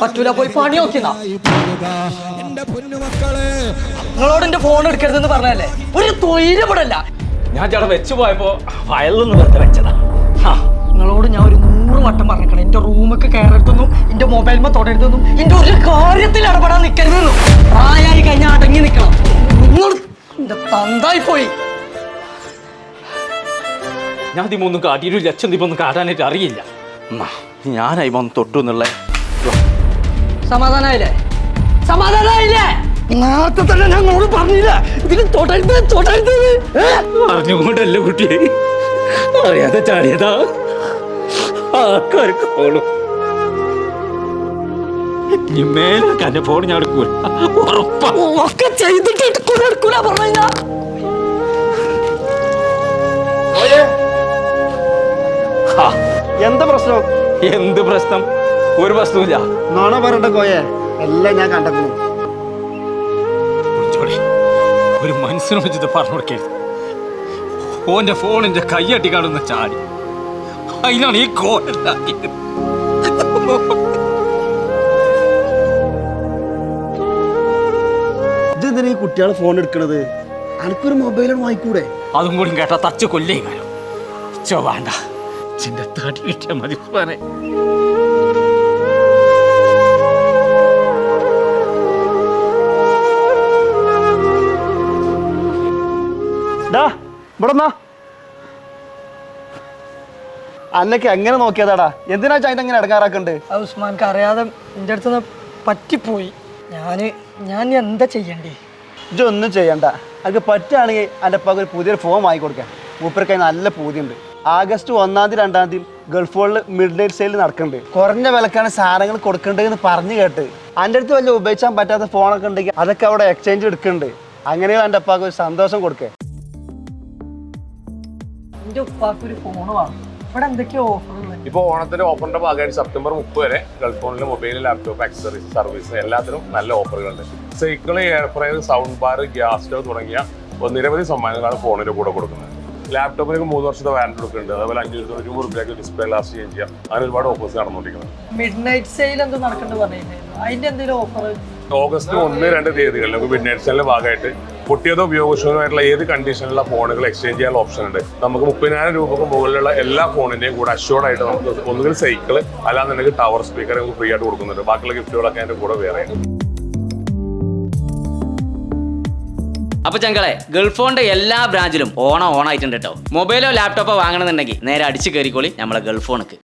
പറ്റൂല, പോയി പണി നോക്കിന്നാ. നിങ്ങളോട് എന്റെ ഫോൺ എടുക്കരുതെന്ന് പറഞ്ഞല്ലേ, ഒരു തൊയിരപ്പെടല്ല. ഞാൻ ചേട്ടാ വെച്ച് പോയപ്പോ ഫയലിൽ നിന്ന് വെറുതെ വെച്ചതാ. നിങ്ങളോട് ഞാൻ ഒരു 100 വട്ടം പറഞ്ഞേക്കണം, എന്റെ റൂമൊക്കെ കയറരുതെന്നും എന്റെ മൊബൈലിൽ തൊടരുതെന്നും എന്റെ ഒരു കാര്യത്തിൽ ഇടപെടാൻ നിൽക്കരുതെന്നും. പ്രായമായി കഴിഞ്ഞാൽ അടങ്ങി നിൽക്കണം. നിങ്ങൾ എന്റെ തന്തായി പോയി. ഞാൻ ഇതിമൊന്നും കാട്ടിയൊരു ലക്ഷം ദീപൊന്നും കാട്ടാനായിട്ട് അറിയില്ല. ഞാനായി വന്ന് തൊട്ടു എന്നുള്ള സമാധാനായില്ലേ? സമാധാനായില്ലേ? നേരത്തെ തന്നെ ഞങ്ങളോട് പറഞ്ഞില്ല ഇതിന് തൊടരുത്. അറിഞ്ഞുകൊണ്ടല്ലേ കുട്ടിയെ, അറിയാതെ ചാടിയതാ. ആർക്കാർക്കോളും മേലെ ഫോൺ ഞാൻ എടുക്കൂല, ഉറപ്പാ. ഒക്കെ ചെയ്തിട്ട് എടുക്കൂല പറഞ്ഞ. എന്താ പ്രശ്നം? എന്ത് പ്രശ്നം? ഒരു പ്രശ്നമില്ല. നോണ പറയണ്ട കോയെ, എല്ലാം ഞാൻ കണ്ടെത്തുന്നു. ഒരു മനുഷ്യനെ വെച്ചത് പറഞ്ഞു കൊടുക്കരുത്. ഓന്റെ ഫോണിന്റെ കയ്യട്ടി കാണുന്ന ചാടി, അതിനാണ് ഈ കോലാക്കിയത്. ഇതെന്തിനാ ഈ കുട്ടികളെ ഫോൺ എടുക്കണത്? അനക്കൊരു മൊബൈലാണ് വാങ്ങിക്കൂടെ? അതും കൂടി കേട്ടാ തച്ച് കൊല്ലേ കാലം. ചോ വേണ്ട, ചിന്റെ തടി കിട്ടിയാൽ മതി. അന്നൊക്കെ എങ്ങനെ നോക്കിയതാടാ? എന്തിനാ ചായ അങ്ങനെ ഇടങ്ങാറാക്കണ്ട്? ഉസ്മാൻക്ക് അറിയാതെ എൻ്റെ അടുത്ത് പറ്റിപ്പോയി. ഞാൻ എന്താ ചെയ്യണ്ടേ? ഇതൊന്നും ചെയ്യണ്ട. അത് പറ്റുകയാണെങ്കിൽ എൻ്റെ അപ്പാക്ക് ഒരു പുതിയൊരു ഫോൺ വാങ്ങിക്കൊടുക്കാം. മൂപ്പർക്കായി നല്ല പൂതിയുണ്ട്. ആഗസ്റ്റ് 1-ാം തീയതി 2-ാം തീയതി ഗൾഫുകളിൽ മിഡ് നൈറ്റ് സെയിൽ നടക്കുന്നുണ്ട്. കുറഞ്ഞ വിലക്കാണ് സാധനങ്ങൾ കൊടുക്കേണ്ടതെന്ന് പറഞ്ഞു കേട്ട്. എൻ്റെ അടുത്ത് വലിയ ഉപയോഗിക്കാൻ പറ്റാത്ത ഫോണൊക്കെ ഉണ്ടെങ്കിൽ അതൊക്കെ അവിടെ എക്സ്ചേഞ്ച് എടുക്കുന്നുണ്ട്. അങ്ങനെയാണ് എൻ്റെ അപ്പാക്ക് ഒരു സന്തോഷം കൊടുക്കുക. എൻ്റെ ഉപ്പാക്ക് ഒരു ഫോൺ വേണം. ഇവിടെ എന്തൊക്കെയോ ഓഫറുകൾ. ഇപ്പോൾ ഓണത്തിന്റെ ഓഫറിന്റെ ഭാഗമായിട്ട് സെപ്റ്റംബർ 30 വരെ ഗൾഫ് ഫോണിൽ മൊബൈൽ, ലാപ്ടോപ്പ്, ആക്സസറീസ്, സർവീസ് എല്ലാത്തിനും നല്ല ഓഫറുകളുണ്ട്. Cycle, air fryer, sound bar, gas stove തുടങ്ങിയ നിരവധി സമ്മാനങ്ങളാണ് ഫോണിന്റെ കൂടെ കൊടുക്കുന്നത്. ലാപ്ടോപ്പിലേക്ക് 3 വർഷത്തെ വാറന്റി കൊടുക്കുന്നുണ്ട്. അതുപോലെ 520 രൂപയ്ക്ക് ഡിസ്പ്ലേ ഗ്ലാസ് ചേഞ്ച് ചെയ്യാം. അങ്ങനെ ഒരുപാട് ഓഫേഴ്സ് നടന്നുകൊണ്ടിരിക്കുന്നത്. മിഡ് നൈറ്റ് സെയിൽ എന്തോ നടക്കേണ്ടത് പറഞ്ഞില്ലേ, അതിന്റെ എന്തെങ്കിലും ഓഫർ? ഓഗസ്റ്റ് 1-2 തീയതികളിൽ നമുക്ക് മിഡ് നൈറ്റ് സെയിലിന്റെ ഭാഗമായിട്ട് പൊട്ടിയതോ ഉപയോഗശൂന്യമായിട്ടുള്ള ഏത് കണ്ടീഷനിലുള്ള ഫോണുകൾ എക്സ്ചേഞ്ച് ചെയ്യാനുള്ള ഓപ്ഷൻ ഉണ്ട്. നമുക്ക് 30,000 രൂപക്ക് മുകളിലുള്ള എല്ലാ ഫോണിന്റെയും കൂടെ അഷ്യൂർഡ് ആയിട്ട് നമുക്ക് ഒന്നുകിൽ സൈക്കിൾ അല്ലാന്നുണ്ടെങ്കിൽ ടവർ സ്പീക്കർ നമുക്ക് ഫ്രീ ആയിട്ട് കൊടുക്കുന്നുണ്ട്. ബാക്കിയുള്ള ഗിഫ്റ്റുകളൊക്കെ അതിന്റെ കൂടെ വേറെ. അപ്പൊ ചങ്കളെ, ഗൾഫ് ഫോണിന്റെ എല്ലാ ബ്രാഞ്ചിലും ഓണായിട്ടുണ്ട് കേട്ടോ. മൊബൈലോ ലാപ്ടോപ്പോ വാങ്ങണമെന്നുണ്ടെങ്കിൽ നേരെ അടിച്ചു കയറിക്കോളി നമ്മളെ ഗൾഫ് ഫോണിക്ക്.